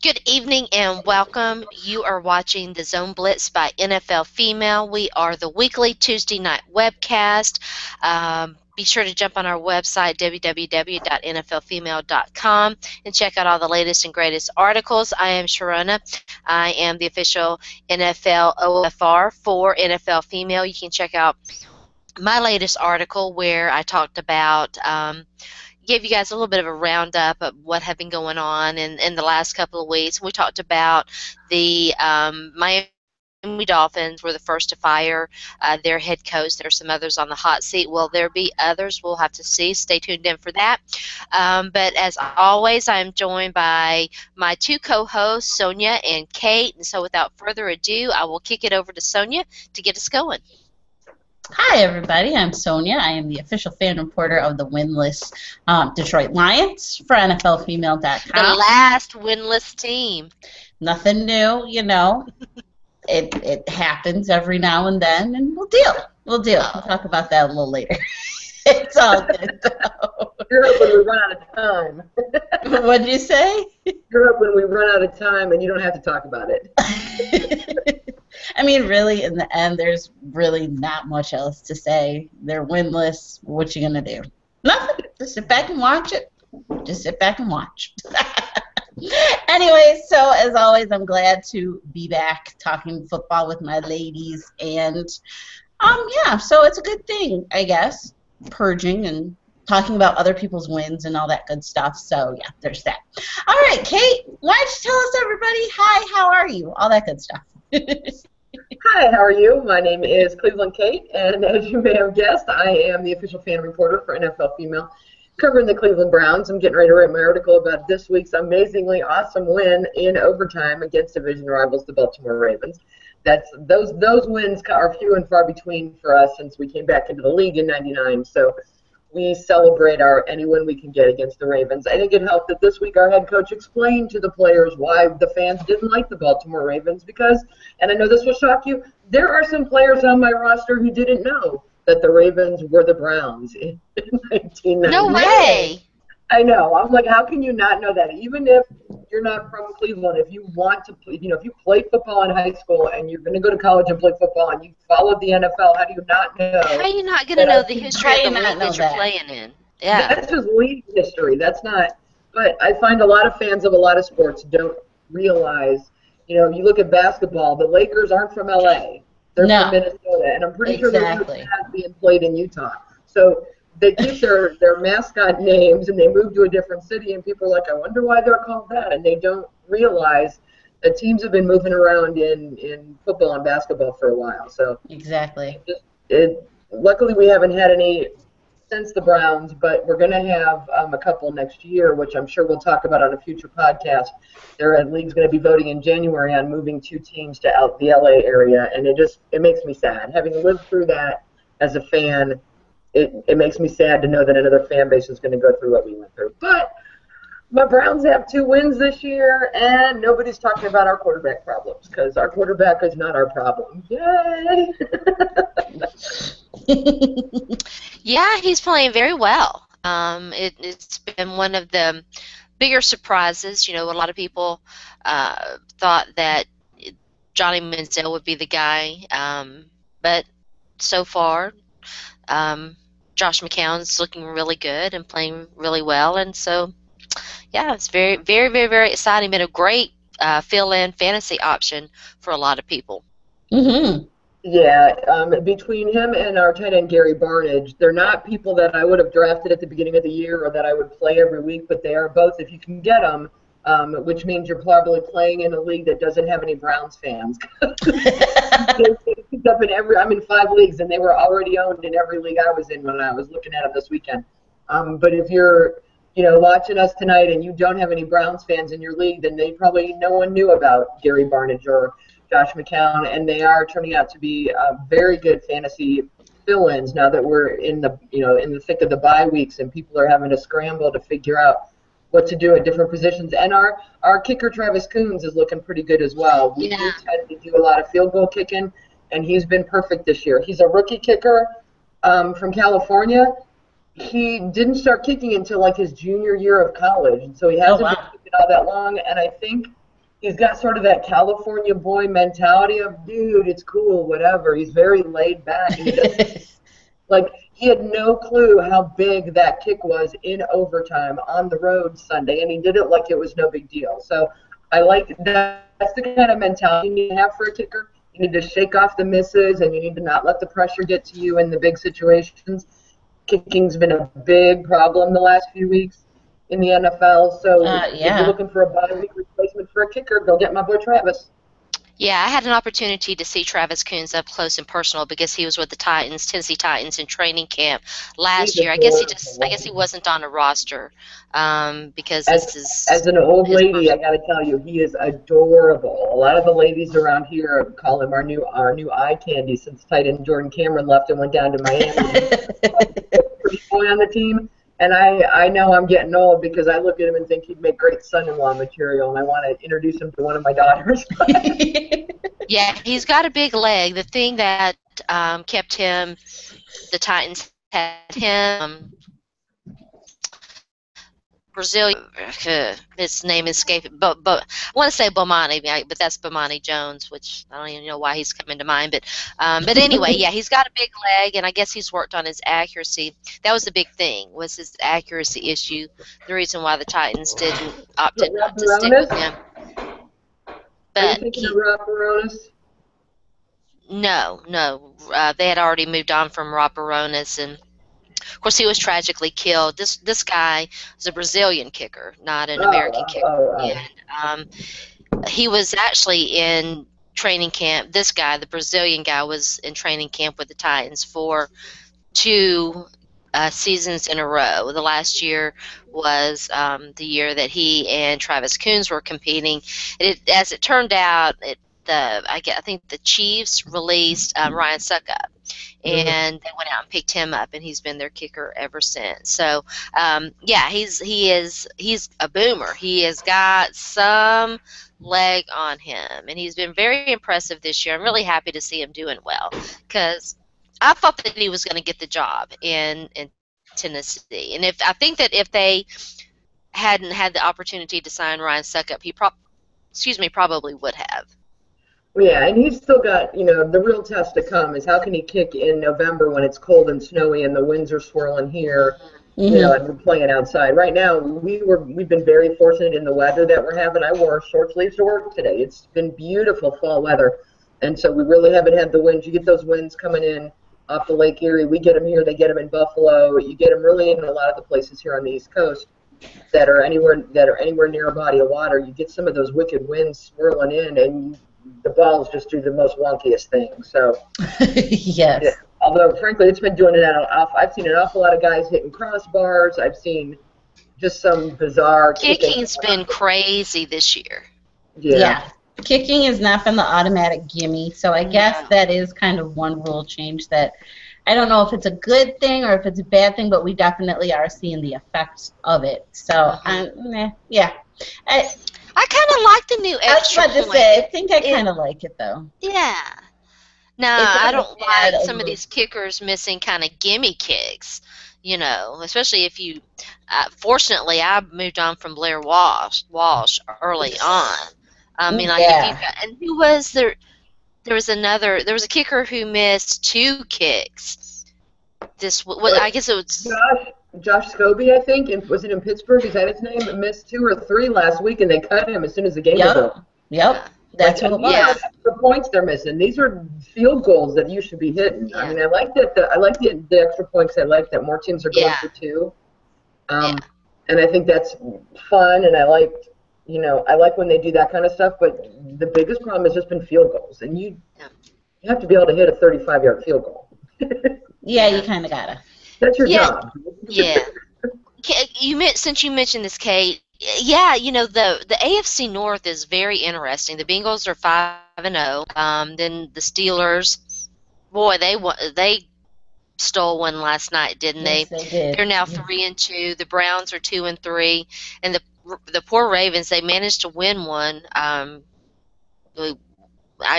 Good evening and welcome. You are watching the Zone Blitz by NFL Female. We are the weekly Tuesday night webcast. Be sure to jump on our website, www.nflfemale.com, and check out all the latest and greatest articles. I am Sharona. I am the official NFL OFR for NFL Female. You can check out my latest article where I talked about give you guys a little bit of a roundup of what have been going on in the last couple of weeks. We talked about the Miami Dolphins were the first to fire their head coach. There's some others on the hot seat. Will there be others? We'll have to see. Stay tuned in for that. But as always, I'm joined by my two co-hosts, Sonja and Kate. And so without further ado, I will kick it over to Sonja to get us going. Hi, everybody. I'm Sonja. I am the official fan reporter of the winless Detroit Lions for NFLfemale.com. The last winless team. Nothing new, you know. It happens every now and then, and we'll deal. We'll talk about that a little later. It's all good, though. You're up when we run out of time. What'd you say? You're up when we run out of time, and you don't have to talk about it. I mean, really, in the end, there's really not much else to say. They're winless. What you gonna do? Nothing. Just sit back and watch it. Just sit back and watch. Anyway, so as always, I'm glad to be back talking football with my ladies, and yeah, so it's a good thing, I guess, purging and talking about other people's wins and all that good stuff. So yeah, there's that. All right, Kate, why don't you tell us, everybody, hi, how are you? All that good stuff. Hi, how are you? My name is Cleveland Kate, and as you may have guessed, I am the official fan reporter for NFL Female, covering the Cleveland Browns. I'm getting ready to write my article about this week's amazingly awesome win in overtime against division rivals, the Baltimore Ravens. Those wins are few and far between for us since we came back into the league in '99. So we celebrate any win we can get against the Ravens. I think it helped that this week our head coach explained to the players why the fans didn't like the Baltimore Ravens because, and I know this will shock you, there are some players on my roster who didn't know that the Ravens were the Browns in 1999. No way! I know. I'm like, how can you not know that? Even if you're not from Cleveland, if you want to, if you played football in high school and you're going to go to college and play football and you followed the NFL, how do you not know? How are you not going to know the history of the league that you're playing in? Yeah. That's just league history. That's not. But I find a lot of fans of a lot of sports don't realize, you look at basketball, the Lakers aren't from L.A. They're from Minnesota. And I'm pretty sure they're being played in Utah. So they keep their mascot names and they move to a different city and people are like, I wonder why they're called that. And they don't realize that teams have been moving around in football and basketball for a while. So exactly. Luckily we haven't had any since the Browns, but we're going to have a couple next year, which I'm sure we'll talk about on a future podcast. The league's going to be voting in January on moving 2 teams to out the LA area, and it makes me sad. Having lived through that as a fan, it makes me sad to know that another fan base is going to go through what we went through. But my Browns have 2 wins this year, and nobody's talking about our quarterback problems because our quarterback is not our problem. Yay! Yeah, he's playing very well. It's been one of the bigger surprises. A lot of people thought that Johnny Manziel would be the guy, but so far, Josh McCown's looking really good and playing really well, and so yeah, it's very, very, very, very exciting. Been a great fill-in fantasy option for a lot of people. Mm-hmm. Yeah, between him and our tight end Gary Barnage, they're not people that I would have drafted at the beginning of the year or that I would play every week, but they are both, if you can get them, which means you're probably playing in a league that doesn't have any Browns fans. I'm in 5 leagues, and they were already owned in every league I was in when I was looking at them this weekend. But if you're watching us tonight and you don't have any Browns fans in your league, then no one knew about Gary Barnage or Josh McCown, and they are turning out to be very good fantasy fill-ins now that we're in the thick of the bye weeks and people are having to scramble to figure out what to do at different positions. And our kicker Travis Coons is looking pretty good as well. We tend to do a lot of field goal kicking, and he's been perfect this year. He's a rookie kicker from California. He didn't start kicking until like his junior year of college, and so he hasn't been kicking all that long. And I think he's got sort of that California boy mentality of, dude, it's cool, whatever. He's very laid back. And he doesn't, like, he had no clue how big that kick was in overtime on the road Sunday, and he did it like it was no big deal. So I like that. That's the kind of mentality you need to have for a kicker. You need to shake off the misses, and you need to not let the pressure get to you in the big situations. Kicking's been a big problem the last few weeks in the NFL. So if you're looking for a bye-week replacement for a kicker, go get my boy Travis. Yeah, I had an opportunity to see Travis Coons up close and personal because he was with the Titans, Tennessee Titans, in training camp last year. I guess he wasn't on a roster because as an old lady, I got to tell you, he is adorable. A lot of the ladies around here call him our new eye candy since tight end Jordan Cameron left and went down to Miami. Pretty boy on the team. And I know I'm getting old because I look at him and think he'd make great son-in-law material, and I want to introduce him to one of my daughters. Yeah, he's got a big leg. The thing that kept him, the Titans had him, Brazilian, his name escaped, but I want to say Bomani, but that's Bomani Jones, which I don't even know why he's coming to mind. But anyway, yeah, he's got a big leg, and I guess he's worked on his accuracy. That was the big thing, was his accuracy issue. The reason why the Titans didn't opt not to stick with him. But are you thinking of Rob Baronis? No, they had already moved on from Rob Baronis, and of course, he was tragically killed. This guy was a Brazilian kicker, not an American kicker. And, he was actually in training camp. This guy, the Brazilian guy, was in training camp with the Titans for 2 seasons in a row. The last year was the year that he and Travis Coons were competing. As it turned out, I think the Chiefs released Ryan Suckup, and they went out and picked him up, and he's been their kicker ever since. So, yeah, he's a boomer. He has got some leg on him, and he's been very impressive this year. I'm really happy to see him doing well because I thought that he was going to get the job in Tennessee, and I think that if they hadn't had the opportunity to sign Ryan Suckup, he probably would have. Yeah, and he's still got, the real test to come is how can he kick in November when it's cold and snowy and the winds are swirling here, and we're playing outside. Right now, we've been very fortunate in the weather that we're having. I wore short sleeves to work today. It's been beautiful fall weather, and so we really haven't had the winds. You get those winds coming in off the Lake Erie. We get them here. They get them in Buffalo. You get them really in a lot of the places here on the East Coast that are anywhere near a body of water. You get some of those wicked winds swirling in, and the balls just do the most wonkiest things. So, yes. Yeah. Although, frankly, it's been doing it I've seen an awful lot of guys hitting crossbars. I've seen just some bizarre kicking's been crazy this year. Yeah. Kicking has not been the automatic gimme, so I guess that is kind of one rule change that I don't know if it's a good thing or if it's a bad thing, but we definitely are seeing the effects of it. So, yeah. I kind of like the new extra point. I was about to say, I think I kind of like it, though. Yeah. No, I don't like some of these kickers missing kind of gimme kicks, especially if you fortunately, I moved on from Blair Walsh early on. I mean, like, if you and who was there? There was a kicker who missed 2 kicks. I guess it was Josh Scobie, I think, and was it in Pittsburgh? Is that his name? Missed 2 or 3 last week, and they cut him as soon as the game was over. Yep, that's what it was. Yeah, the points they're missing. These are field goals that you should be hitting. Yeah. I mean, I like that. I like the extra points. I like that more teams are going for 2. And I think that's fun. And I like when they do that kind of stuff. But the biggest problem has just been field goals, and you have to be able to hit a 35-yard field goal. Yeah, you kind of gotta. That's your job. Yeah. Since you mentioned this, Kate, the AFC North is very interesting. The Bengals are 5-0. Then the Steelers, boy, they stole one last night, didn't they? Yes, they did. They're now 3-2. The Browns are 2-3, and the poor Ravens, they managed to win one. I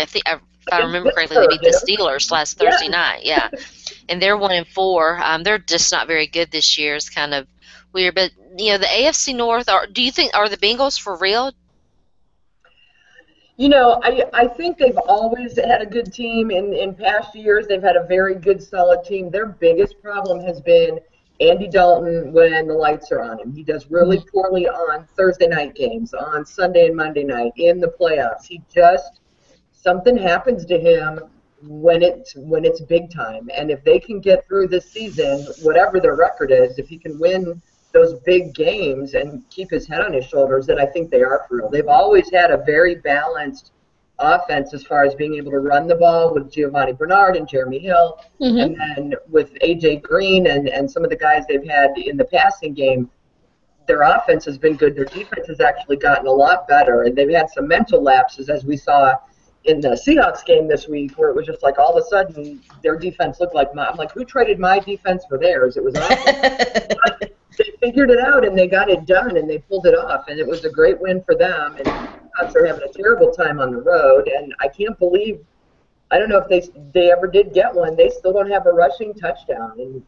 think, if I remember correctly, they beat the Steelers last Thursday night. Yeah, and they're 1-4. They're just not very good this year. It's kind of weird, but the AFC North. Do you think are the Bengals for real? I think they've always had a good team. In past years, they've had a very good, solid team. Their biggest problem has been Andy Dalton when the lights are on him. He does really poorly on Thursday night games, on Sunday and Monday night, in the playoffs. Something happens to him when it's big time. And if they can get through this season, whatever their record is, if he can win those big games and keep his head on his shoulders, then I think they are for real. They've always had a very balanced offense as far as being able to run the ball with Giovanni Bernard and Jeremy Hill, and then with A.J. Green and some of the guys they've had in the passing game. Their offense has been good. Their defense has actually gotten a lot better, and they've had some mental lapses, as we saw in the Seahawks game this week, where it was just like all of a sudden their defense looked like I'm like, who traded my defense for theirs? It was awesome. They figured it out, and they got it done, and they pulled it off, and it was a great win for them. And the Seahawks are having a terrible time on the road, and I can't believe, I don't know if they ever did get one. They still don't have a rushing touchdown, and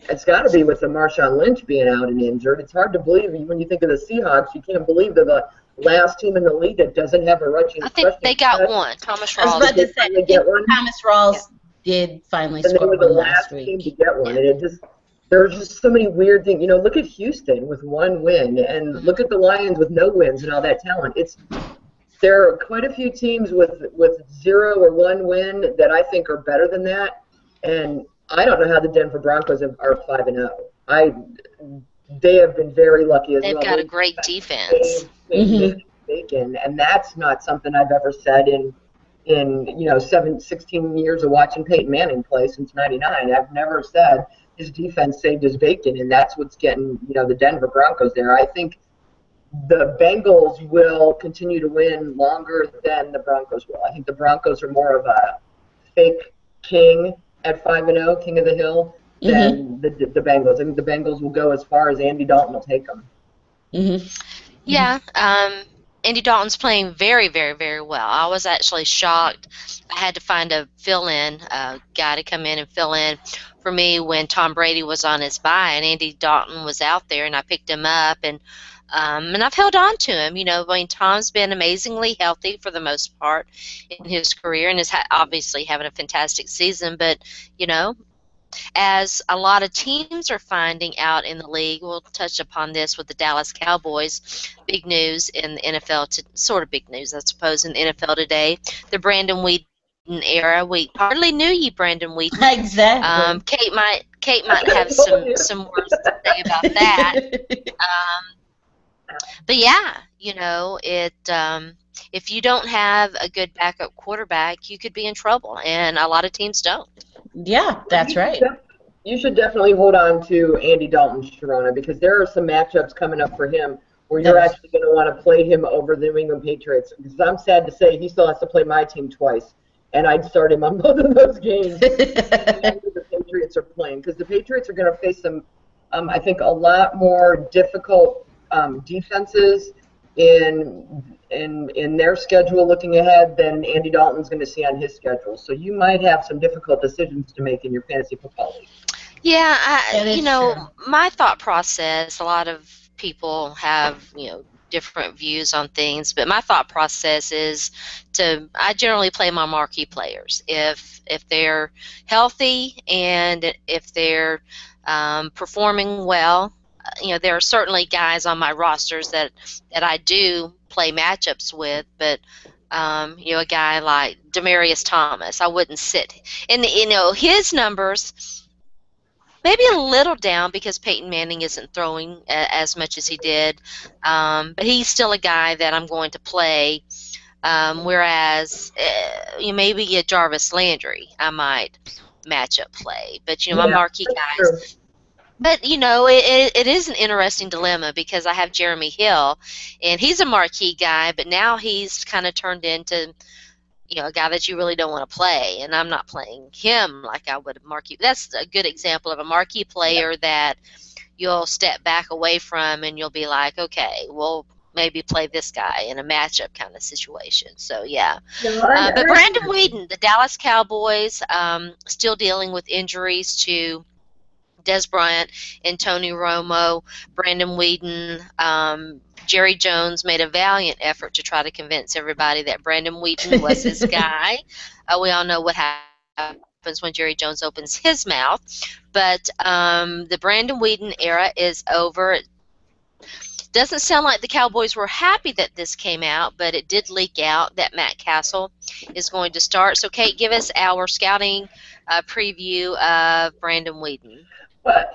it's got to be with the Marshawn Lynch being out and injured. It's hard to believe when you think of the Seahawks. You can't believe they're the last team in the league that doesn't have a rushing touchdown. I think they got one. Thomas Rawls. I was about to say, Thomas Rawls did finally score one last week. Team to get one, and there's just so many weird things. Look at Houston with one win, and look at the Lions with no wins and all that talent. There are quite a few teams with 0 or 1 win that I think are better than that, and I don't know how the Denver Broncos are 5-0. They have been very lucky as well. They've got a great defense. And that's not something I've ever said in 16 years of watching Peyton Manning play since '99. I've never said his defense saved his bacon, and that's what's getting the Denver Broncos there. I think the Bengals will continue to win longer than the Broncos will. I think the Broncos are more of a fake king at 5-0, king of the hill, than the Bengals. I think the Bengals will go as far as Andy Dalton will take them. Yeah, Andy Dalton's playing very, very, very well. I was actually shocked. I had to find a fill-in guy to come in and fill in for me when Tom Brady was on his bye, and Andy Dalton was out there, and I picked him up, and I've held on to him. Tom's been amazingly healthy for the most part in his career, and is obviously having a fantastic season. But as a lot of teams are finding out in the league, we'll touch upon this with the Dallas Cowboys. Big news in the NFL, sort of big news, I suppose, in the NFL today. The Brandon Weeden era. We hardly knew you, Brandon Weeden. Exactly. Kate might have some words to say about that. But yeah, if you don't have a good backup quarterback, you could be in trouble, and a lot of teams don't. Yeah, that's right. You should definitely hold on to Andy Dalton, Sharona, because there are some matchups coming up for him where you're actually going to want to play him over the New England Patriots. Because I'm sad to say he still has to play my team twice, and I'd start him on both of those games. The Patriots are playing, because the Patriots are going to face some, I think, a lot more difficult defenses in their schedule looking ahead than Andy Dalton's going to see on his schedule. So you might have some difficult decisions to make in your fantasy football league. Yeah, my thought process, a lot of people have, different views on things, but my thought process is I generally play my marquee players. If they're healthy and if they're performing well, there are certainly guys on my rosters that I do play matchups with, but a guy like Demaryius Thomas, I wouldn't sit. And his numbers maybe a little down because Peyton Manning isn't throwing as much as he did, but he's still a guy that I'm going to play. Whereas maybe a Jarvis Landry, I might matchup play, but my marquee guys. True. But, it is an interesting dilemma because I have Jeremy Hill, and he's a marquee guy, but now he's kind of turned into, a guy that you really don't want to play, and I'm not playing him like I would a marquee. That's a good example of a marquee player that you'll step back away from, and you'll be like, okay, we'll maybe play this guy in a matchup kind of situation. So, yeah. But Brandon Weeden, the Dallas Cowboys, still dealing with injuries to Des Bryant and Tony Romo. Brandon Weeden Jerry Jones made a valiant effort to try to convince everybody that Brandon Whedon was his guy. We all know what happens when Jerry Jones opens his mouth. But the Brandon Whedon era is over. Doesn't sound like the Cowboys were happy that this came out, but it did leak out that Matt Castle is going to start. So, Kate, give us our scouting preview of Brandon Whedon. But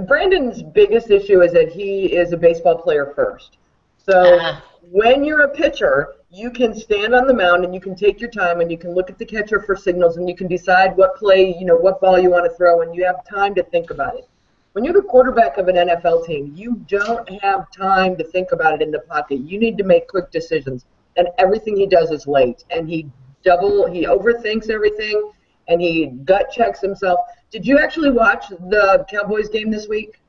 Brandon's biggest issue is that he is a baseball player first. So when you're a pitcher, you can stand on the mound and you can take your time and you can look at the catcher for signals and you can decide what play, what ball you want to throw, and you have time to think about it. When you're the quarterback of an NFL team, you don't have time to think about it in the pocket. You need to make quick decisions, and everything he does is late. And he overthinks everything, and he gut checks himself. Did you actually watch the Cowboys game this week?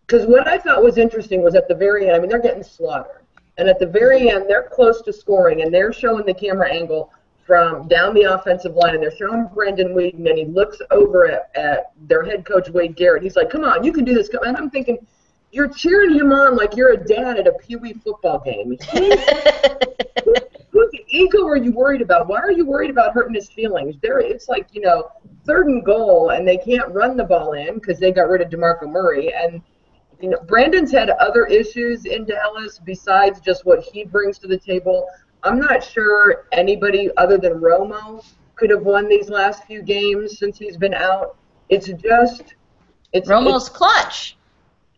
Because what I thought was interesting was at the very end, they're getting slaughtered. And at the very end, they're close to scoring, and they're showing the camera angle from down the offensive line, and they're showing Brandon Whedon, and he looks over at their head coach, Wade Garrett. He's like, come on, you can do this. And I'm thinking, you're cheering him on like you're a dad at a Pee Wee football game. Whose ego are you worried about? Why are you worried about hurting his feelings? It's like, 3rd and goal, and they can't run the ball in because they got rid of DeMarco Murray. And, Brandon's had other issues in Dallas besides just what he brings to the table. I'm not sure anybody other than Romo could have won these last few games since he's been out. Romo's clutch.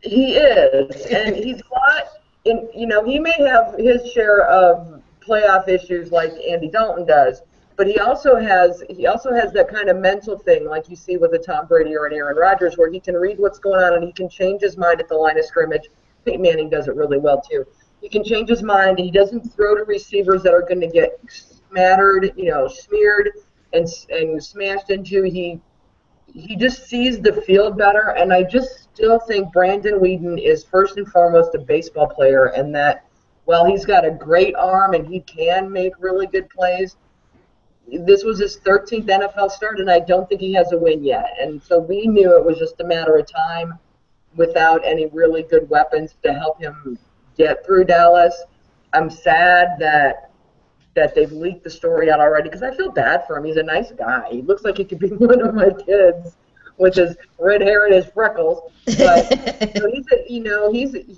He is, and he's got, he may have his share of playoff issues like Andy Dalton does, but he also has that kind of mental thing like you see with a Tom Brady or an Aaron Rodgers, where he can read what's going on and he can change his mind at the line of scrimmage. Peyton Manning does it really well too. He can change his mind. He doesn't throw to receivers that are going to get smattered, smeared and smashed into. He just sees the field better, and I just still think Brandon Whedon is first and foremost a baseball player, and that while he's got a great arm and he can make really good plays, this was his 13th NFL start, and I don't think he has a win yet. And so we knew it was just a matter of time without any really good weapons to help him get through Dallas. I'm sad that they've leaked the story out already because I feel bad for him. He's a nice guy. He looks like he could be one of my kids with his red hair and his freckles. But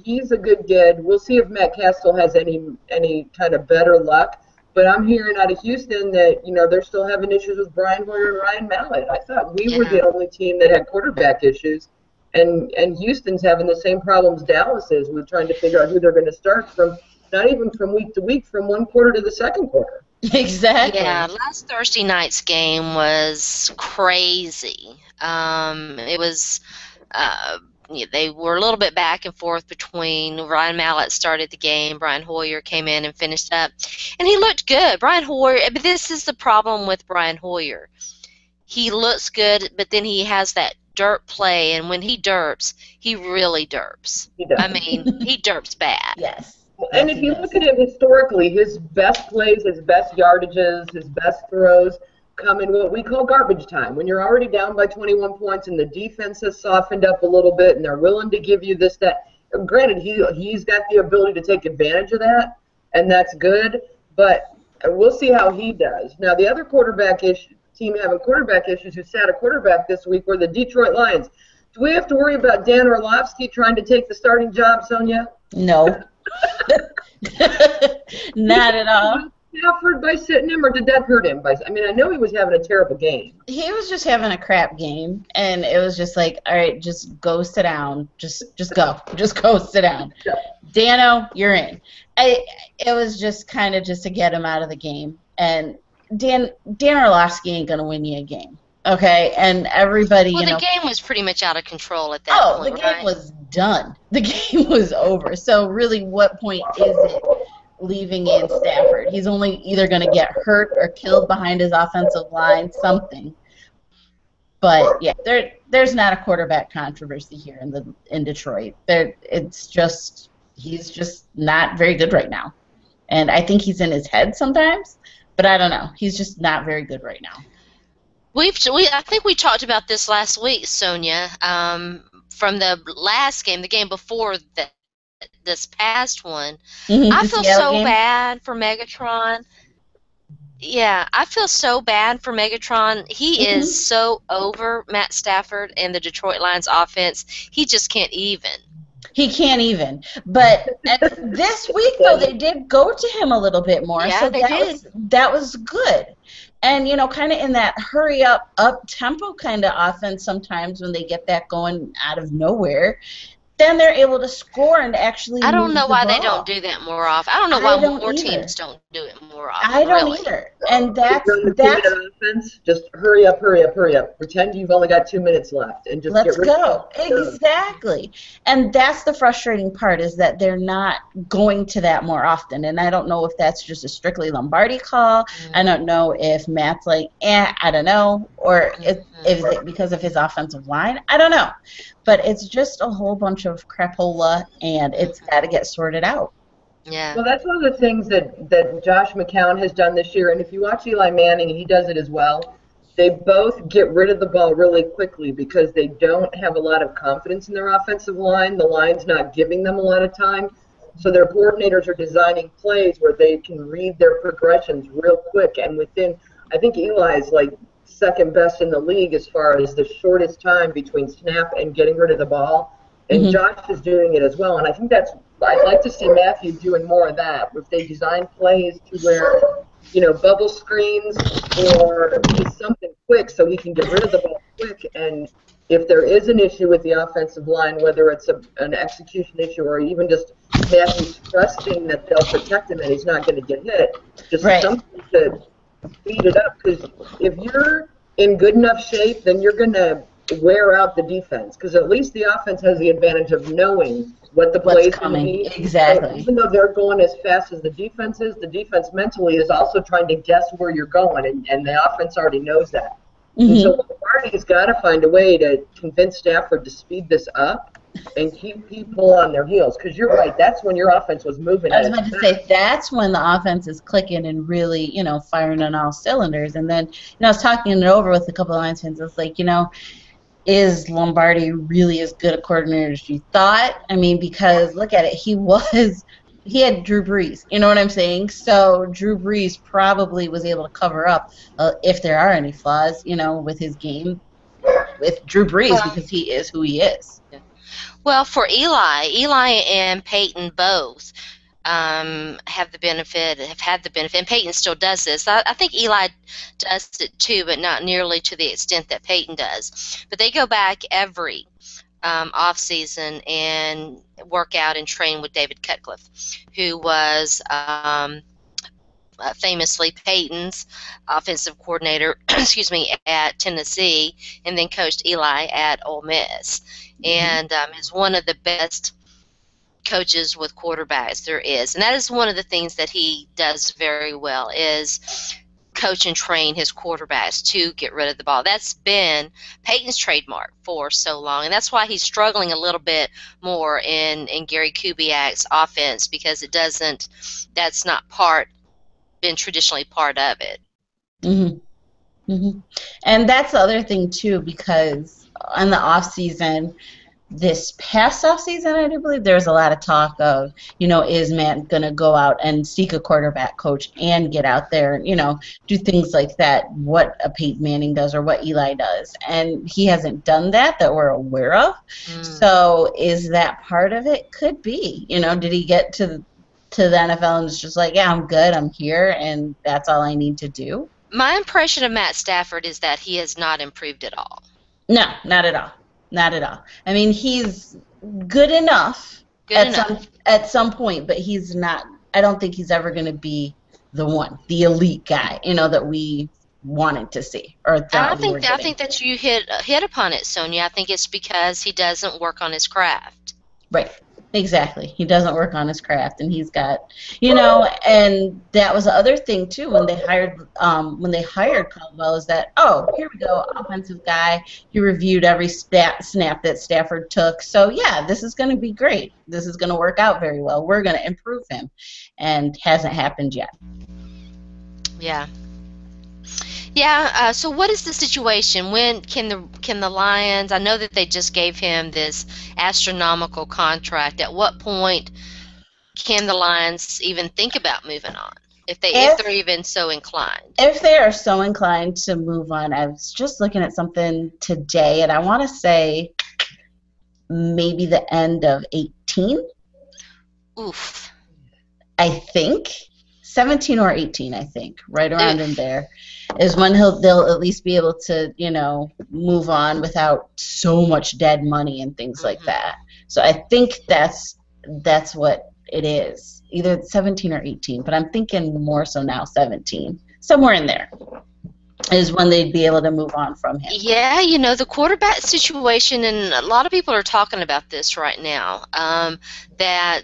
he's a good kid. We'll see if Matt Castle has any kind of better luck. But I'm hearing out of Houston that they're still having issues with Brian Hoyer and Ryan Mallett. I thought we were the only team that had quarterback issues. And Houston's having the same problems Dallas is with trying to figure out who they're going to start from, not even from week to week, from one quarter to the second quarter. Exactly. Yeah, last Thursday night's game was crazy. It was they were a little bit back and forth between Ryan Mallett started the game, Brian Hoyer came in and finished up, and he looked good. Brian Hoyer, but this is the problem with Brian Hoyer. He looks good, but then he has that derp play, and when he derps, he really derps. He does. He derps bad. Yes. And if you look at him historically, his best plays, his best yardages, his best throws come in what we call garbage time. When you're already down by 21 points and the defense has softened up a little bit and they're willing to give you this, that. Granted, he's got the ability to take advantage of that, and that's good, but we'll see how he does. Now, the other team having quarterback issues who sat a quarterback this week were the Detroit Lions. Do we have to worry about Dan Orlovsky trying to take the starting job, Sonja? No. Not at all. Stafford by sitting him, or did that hurt him? I know he was having a terrible game. He was just having a crap game, and it was just like, all right, just go sit down. Just go. Just go sit down. Dano, you're in. It was just kind of just to get him out of the game. And Dan Orlovsky ain't going to win you a game. Okay? And everybody, the game was pretty much out of control at that point, the game was done. The game was over. So really, what point is it leaving in Stafford? He's only either going to get hurt or killed behind his offensive line, something. But yeah, there's not a quarterback controversy here in Detroit. He's just not very good right now, and I think he's in his head sometimes. But I don't know. He's just not very good right now. I think we talked about this last week, Sonja. From the last game, the game before this past one. The I feel Seattle so game. bad for Megatron. Yeah, I feel so bad for Megatron. He is hmm so over Matt Stafford and the Detroit Lions offense. He just can't even. He can't even. But this week, though, they did go to him a little bit more, Yeah, so they did. that was good. And kind of in that hurry up tempo kind of offense. Sometimes when they get that going out of nowhere, then they're able to score and actually I don't move know the why they don't ball. do that more often. I don't know why I don't more either. teams don't do it more often, I don't really. either. And Just run the 2-minute offense. Just hurry up, hurry up, hurry up. Pretend you've only got 2 minutes left, and just get let's rid of go. it. Exactly. And that's the frustrating part, is that they're not going to that more often. And I don't know if that's just a strictly Lombardi call. I don't know if Matt's like, I don't know. Or if it because of his offensive line. I don't know. But it's just a whole bunch of crapola, and it's got to get sorted out. Yeah. Well, that's one of the things that Josh McCown has done this year, and if you watch Eli Manning, he does it as well. They both get rid of the ball really quickly because they don't have a lot of confidence in their offensive line. The line's not giving them a lot of time. So their coordinators are designing plays where they can read their progressions real quick. And I think Eli is like second best in the league as far as the shortest time between snap and getting rid of the ball. And Mm-hmm. Josh is doing it as well. And I think I'd like to see Matthew doing more of that. If they design plays to where, bubble screens or just something quick so he can get rid of the ball quick. And if there is an issue with the offensive line, whether it's an execution issue or even just Matthew trusting that they'll protect him and he's not going to get hit, just Right. something to speed it up. Because if you're in good enough shape, then you're going to wear out the defense, because at least the offense has the advantage of knowing what the play is going to be. Exactly. So even though they're going as fast as the defense is, the defense mentally is also trying to guess where you're going, and the offense already knows that. Mm-hmm. And so Lombardi's got to find a way to convince Stafford to speed this up and keep people on their heels, because you're right, that's when your offense was moving. I was about to say, that's when the offense is clicking and really, firing on all cylinders. And then, I was talking it over with a couple of Lions fans. It's like, is Lombardi really as good a coordinator as you thought? I mean, because look at it, he had Drew Brees. You know what I'm saying? So Drew Brees probably was able to cover up if there are any flaws, with his game with Drew Brees, because he is who he is. Well, for Eli and Peyton both have had the benefit, and Peyton still does this. I think Eli does it too, but not nearly to the extent that Peyton does. But they go back every off season and work out and train with David Cutcliffe, who was famously Peyton's offensive coordinator, at Tennessee, and then coached Eli at Ole Miss, and is one of the best coaches with quarterbacks there is. And that is one of the things that he does very well, is coach and train his quarterbacks to get rid of the ball. That's been Peyton's trademark for so long, and that's why he's struggling a little bit more in Gary Kubiak's offense, because that's not been traditionally part of it. Mm-hmm. Mm-hmm. And that's the other thing too, because in the off season, this past off season, I do believe there was a lot of talk of, is Matt going to go out and seek a quarterback coach and get out there and, do things like that, what a Peyton Manning does or what Eli does. And he hasn't done that we're aware of. So is that part of it? Could be. Did he get to the NFL and it's just like, yeah, I'm good, I'm here, and that's all I need to do? My impression of Matt Stafford is that he has not improved at all. No, not at all. Not at all. I mean, he's good enough at some point, but he's not. I don't think he's ever going to be the elite guy, that we wanted to see. I think that you hit upon it, Sonja. I think it's because he doesn't work on his craft. Right. Exactly. He doesn't work on his craft, and he's got, and that was the other thing too when they hired Caldwell, is that, here we go, offensive guy. He reviewed every snap that Stafford took. So yeah, this is going to be great. This is going to work out very well. We're going to improve him, and hasn't happened yet. Yeah. Yeah. So what is the situation? When can the Lions? I know that they just gave him this astronomical contract. At what point can the Lions even think about moving on? If they're even so inclined. If they are so inclined to move on, I was just looking at something today, and I want to say maybe the end of 18. Oof. I think 17 or 18. I think right around in there is when they'll at least be able to move on without so much dead money and things like that. So I think that's what it is, either 17 or 18, but I'm thinking more so now 17, somewhere in there is when they'd be able to move on from him. Yeah, the quarterback situation, and a lot of people are talking about this right now, that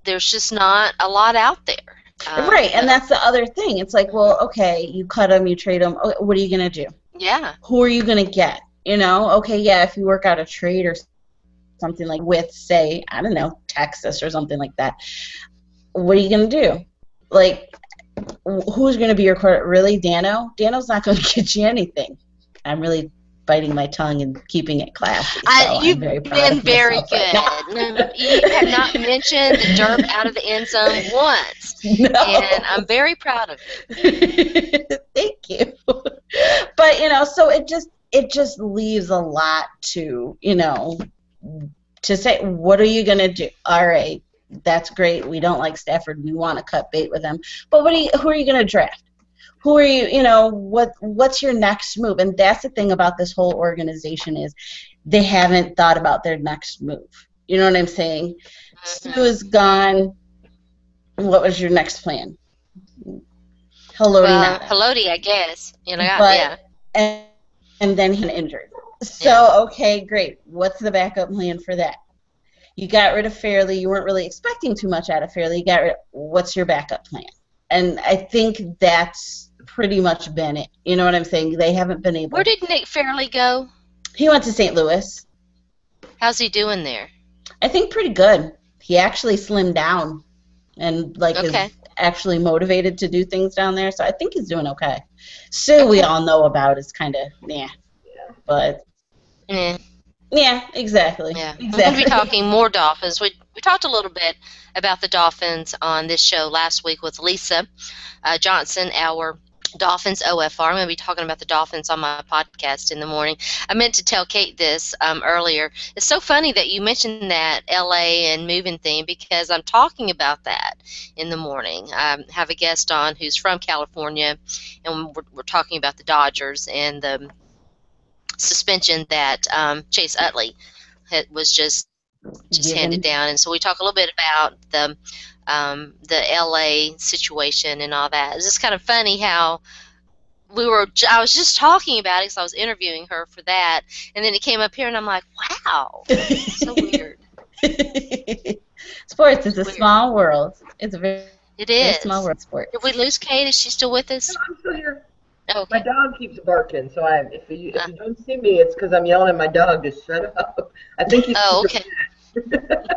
there's just not a lot out there. Right, and that's the other thing. It's like, well, okay, you cut him, you trade him. Okay, what are you going to do? Yeah. Who are you going to get? Okay, yeah, if you work out a trade or something like with, say, I don't know, Texas or something like that, what are you going to do? Like, who's going to be your quarterback? Really, Dano? Dano's not going to get you anything. I'm really biting my tongue and keeping it classy. So You've been very good. Right, you have not mentioned the derp out of the end zone once. No. And I'm very proud of you. Thank you. But, so it just leaves a lot to, to say, what are you going to do? All right, that's great. We don't like Stafford. We want to cut bait with him. But who are you going to draft? Who are you, what's your next move? And that's the thing about this whole organization is they haven't thought about their next move. You know what I'm saying? Stu is gone. What was your next plan? Haloti, I guess. Yeah. And then he injured. So, okay, great. What's the backup plan for that? You got rid of Fairley. You weren't really expecting too much out of Fairley. What's your backup plan? And I think that's pretty much been it. You know what I'm saying? They haven't been able. Where did Nick Fairley go? He went to St. Louis. How's he doing there? I think pretty good. He actually slimmed down and is actually motivated to do things down there. So I think he's doing okay. Sue, we all know about, is kind of but yeah, exactly. Yeah, exactly. We're going to be talking more Dolphins. We talked a little bit about the Dolphins on this show last week with Lisa Johnson, our Dolphins OFR. I'm going to be talking about the Dolphins on my podcast in the morning. I meant to tell Kate this earlier. It's so funny that you mentioned that LA and moving thing, because I'm talking about that in the morning. I have a guest on who's from California, and we're talking about the Dodgers and the suspension that Chase Utley was just handed down. And so we talk a little bit about the LA situation and all that. It's just kind of funny how I was just talking about it because I was interviewing her for that, and then it came up here and I'm like, wow, so weird. Sports is a small world. It's a very small world, sports. Did we lose Kate? Is she still with us? No, I'm still here. Okay. My dog keeps barking, so if you don't see me, it's because I'm yelling at my dog to shut up. I think he's okay.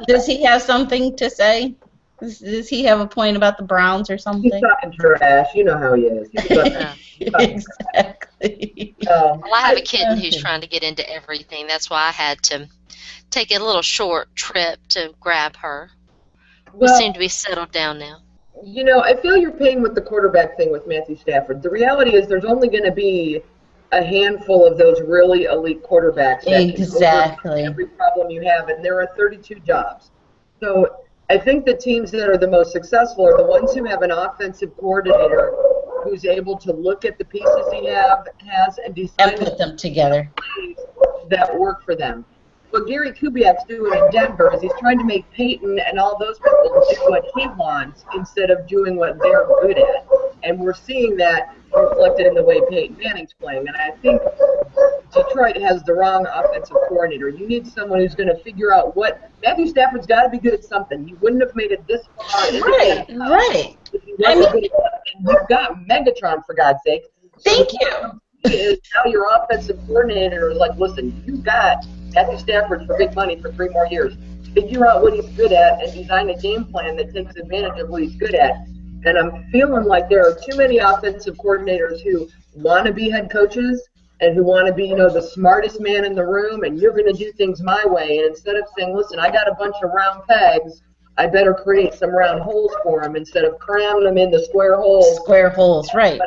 Does he have something to say? Does he have a point about the Browns or something? He's talking trash. You know how he is. Exactly. Well, I have a kitten who's trying to get into everything. That's why I had to take a little short trip to grab her. We seem to be settled down now. I feel your pain with the quarterback thing with Matthew Stafford. The reality is there's only going to be a handful of those really elite quarterbacks that can overcome every problem you have, and there are 32 jobs. So I think the teams that are the most successful are the ones who have an offensive coordinator who's able to look at the pieces he has and decide and put them together that work for them. What Gary Kubiak's doing in Denver is he's trying to make Peyton and all those people do what he wants instead of doing what they're good at. And we're seeing that reflected in the way Peyton Manning's playing. And I think Detroit has the wrong offensive coordinator. You need someone who's going to figure out what – Matthew Stafford's got to be good at something. He wouldn't have made it this far. Right. If he wasn't good at something. You've got Megatron, for God's sake. Thank you. Now your offensive coordinator is like, listen, you got Matthew Stafford for big money for 3 more years. Figure out what he's good at and design a game plan that takes advantage of what he's good at. And I'm feeling like there are too many offensive coordinators who want to be head coaches and who want to be, the smartest man in the room, and you're going to do things my way. And instead of saying, listen, I got a bunch of round pegs, I better create some round holes for them instead of cramming them in the square holes. Square holes, right.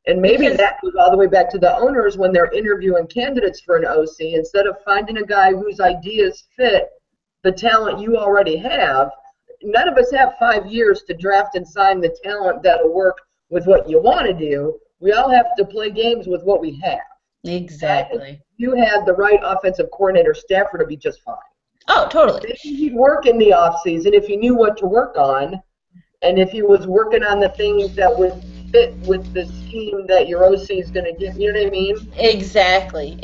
And maybe that goes all the way back to the owners when they're interviewing candidates for an OC. Instead of finding a guy whose ideas fit the talent you already have, none of us have 5 years to draft and sign the talent that'll work with what you want to do. We all have to play games with what we have. Exactly. If you had the right offensive coordinator, Stafford would be just fine. Oh, totally. Maybe he'd work in the offseason if he knew what to work on, and if he was working on the things that would fit with the scheme that your OC is going to give. You know what I mean? Exactly.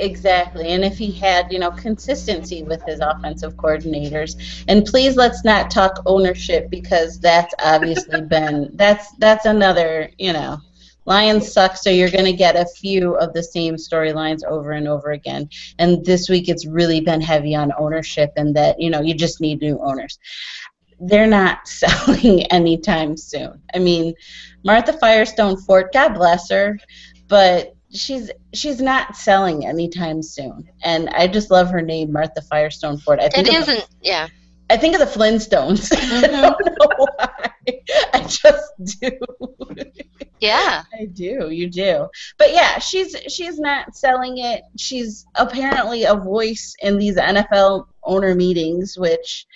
And if he had, consistency with his offensive coordinators. And please let's not talk ownership, because that's obviously been, that's another, Lions suck, so you're going to get a few of the same storylines over and over again. And this week it's really been heavy on ownership, and that, you just need new owners. They're not selling anytime soon. I mean, Martha Firestone Ford, God bless her, but she's not selling anytime soon. And I just love her name, Martha Firestone Ford. I think of the Flintstones. I don't know why. I just do. Yeah. I do. You do. But yeah, she's not selling it. She's apparently a voice in these NFL owner meetings, which,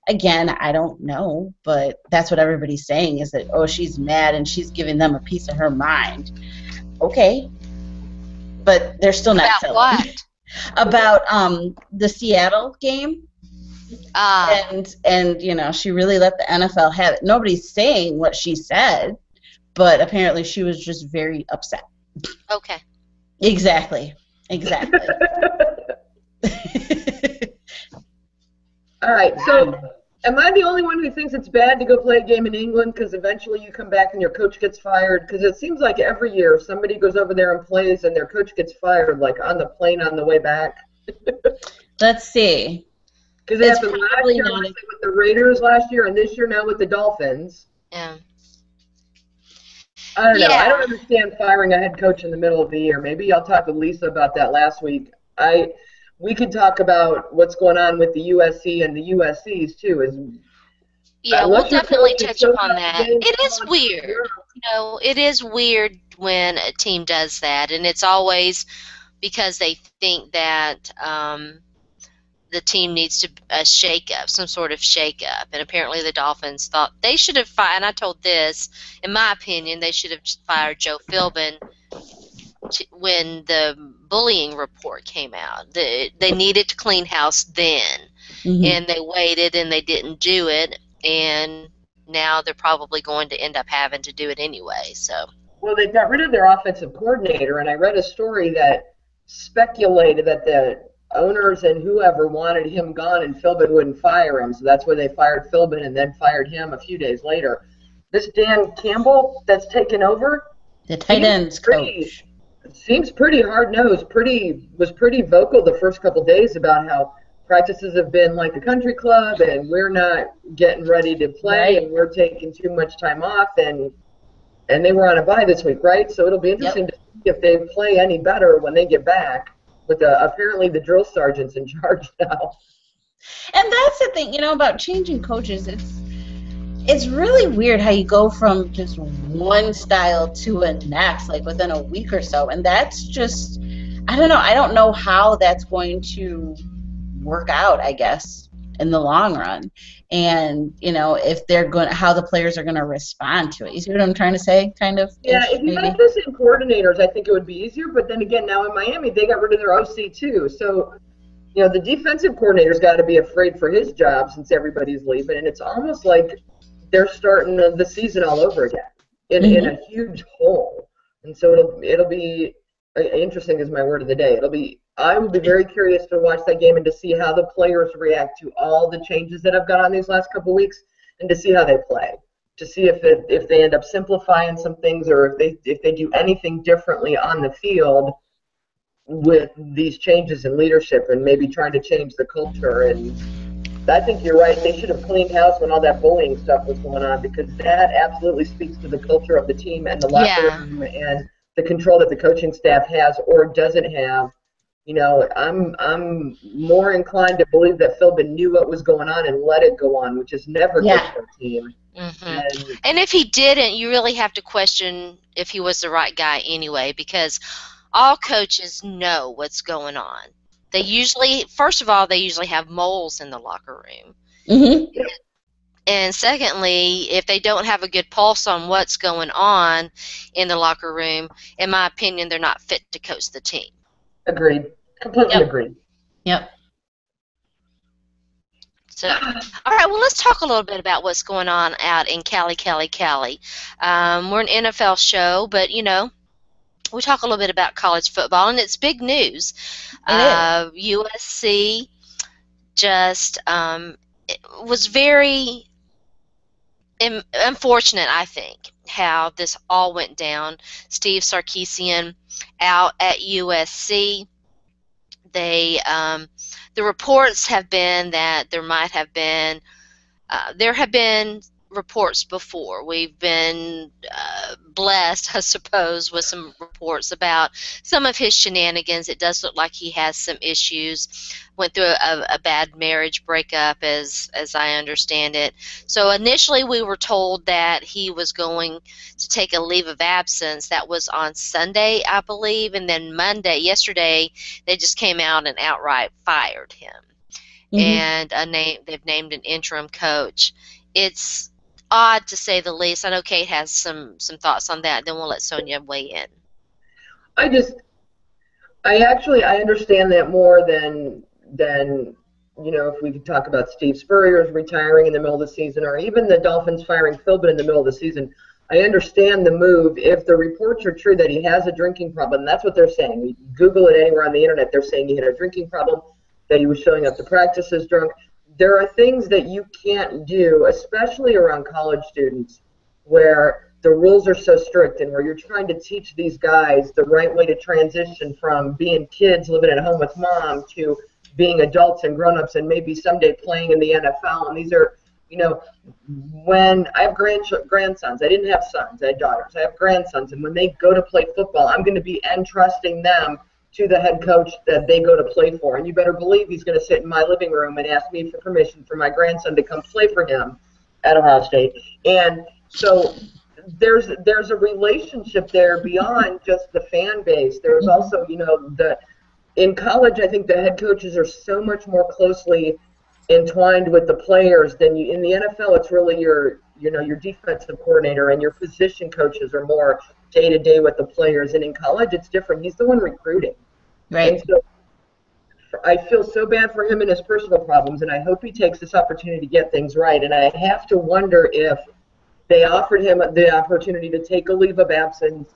again, I don't know, but that's what everybody's saying, is that, oh, she's mad and she's giving them a piece of her mind. Okay. But they're still not selling. About what? About the Seattle game. And she really let the NFL have it. Nobody's saying what she said, but apparently she was just very upset. Okay. Exactly. All right, so am I the only one who thinks it's bad to go play a game in England because eventually you come back and your coach gets fired? Because it seems like every year somebody goes over there and plays and their coach gets fired, like on the plane on the way back. Let's see. Because it happened last year with the Raiders last year, and this year now with the Dolphins. Yeah. I don't know. I don't understand firing a head coach in the middle of the year. Maybe I'll talk with Lisa about that last week. We could talk about what's going on with the USC and the USCs too. We'll definitely touch upon that. It is weird. It is weird when a team does that, and it's always because they think that the team needs a shake-up, some sort of shake-up. And apparently the Dolphins thought they should have fired, and I told this, in my opinion, they should have fired Joe Philbin when the bullying report came out. They needed to clean house then, and they waited and they didn't do it, and now they're probably going to end up having to do it anyway. So. Well, they got rid of their offensive coordinator, and I read a story that speculated that the owners and whoever wanted him gone and Philbin wouldn't fire him, so that's why they fired Philbin and then fired him a few days later. This Dan Campbell that's taken over, the tight ends coach, seems pretty hard-nosed, was pretty vocal the first couple days about how practices have been like a country club and we're not getting ready to play and we're taking too much time off, and they were on a bye this week, right? So it'll be interesting to see if they play any better when they get back. With apparently the drill sergeant's in charge now. And that's the thing, about changing coaches. It's really weird how you go from just one style to a next, like within a week or so. And that's just, I don't know. I don't know how that's going to work out, I guess, in the long run. And, if they're how the players are going to respond to it. You see what I'm trying to say, kind of? Yeah, if you had the same coordinators, I think it would be easier. But then again, now in Miami, they got rid of their OC too. So, the defensive coordinator's got to be afraid for his job since everybody's leaving. And it's almost like they're starting the season all over again in a huge hole. And so it'll be interesting is my word of the day. I will be very curious to watch that game and to see how the players react to all the changes that have gone on these last couple of weeks, and to see how they play, to see if they end up simplifying some things, or if they do anything differently on the field with these changes in leadership and maybe trying to change the culture. And I think you're right. They should have cleaned house when all that bullying stuff was going on, because that absolutely speaks to the culture of the team and the locker room and the control that the coaching staff has or doesn't have. You know, I'm more inclined to believe that Philbin knew what was going on and let it go on, which is never good for a team. And if he didn't, you really have to question if he was the right guy anyway, because all coaches know what's going on. They usually, first of all, they usually have moles in the locker room. And secondly, if they don't have a good pulse on what's going on in the locker room, in my opinion, they're not fit to coach the team. Agreed. Completely agreed. Yep. So, all right, well, let's talk a little bit about what's going on out in Cali. We're an NFL show, but, you know, we talk a little bit about college football, and it's big news. USC just was very unfortunate, I think, how this all went down. Steve Sarkisian out at USC. The reports have been that there have been reports before. We've been blessed, I suppose, with some reports about some of his shenanigans. It does look like he has some issues. Went through a bad marriage breakup, as I understand it. So initially we were told that he was going to take a leave of absence. That was on Sunday, I believe, and then yesterday, they just came out and outright fired him. And they've named an interim coach. It's odd, to say the least. I know Kate has some thoughts on that. Then we'll let Sonja weigh in. I understand that more than you know, if we could talk about Steve Spurrier's retiring in the middle of the season, or even the Dolphins firing Philbin in the middle of the season. I understand the move if the reports are true that he has a drinking problem. That's what they're saying. You Google it anywhere on the internet. They're saying he had a drinking problem, that he was showing up to practices drunk. There are things that you can't do, especially around college students, where the rules are so strict and where you're trying to teach these guys the right way to transition from being kids living at home with mom to being adults and grown-ups and maybe someday playing in the NFL. And these are, you know, when I have grandsons, I didn't have sons, I had daughters, I have grandsons, and when they go to play football, I'm going to be entrusting them to the head coach that they go to play for. And you better believe he's going to sit in my living room and ask me for permission for my grandson to come play for him at Ohio State. And so there's a relationship there beyond just the fan base. There's also, you know, in college, I think the head coaches are so much more closely entwined with the players than in the NFL. It's really your defensive coordinator and your position coaches are more day-to-day with the players. And in college, it's different. He's the one recruiting. Right. And so I feel so bad for him and his personal problems, and I hope he takes this opportunity to get things right. And I have to wonder if they offered him the opportunity to take a leave of absence,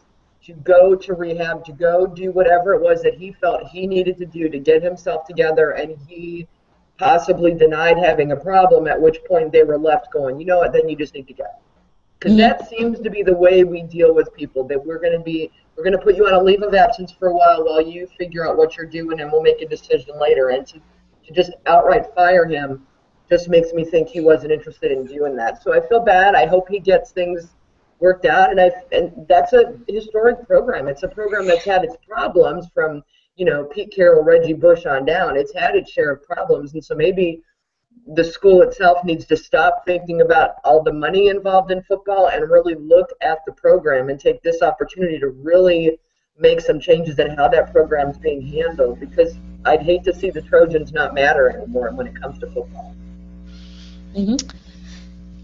to go to rehab, to go do whatever it was that he felt he needed to do to get himself together, and he possibly denied having a problem, at which point they were left going, you know what, then you just need to go. Because that seems to be the way we deal with people, that we're going to put you on a leave of absence for a while you figure out what you're doing, and we'll make a decision later. And to just outright fire him just makes me think he wasn't interested in doing that. So I feel bad. I hope he gets things worked out. And that's a historic program. It's a program that's had its problems from, you know, Pete Carroll, Reggie Bush on down. It's had its share of problems. And so maybe the school itself needs to stop thinking about all the money involved in football and really look at the program and take this opportunity to really make some changes in how that program is being handled, because I'd hate to see the Trojans not matter anymore when it comes to football.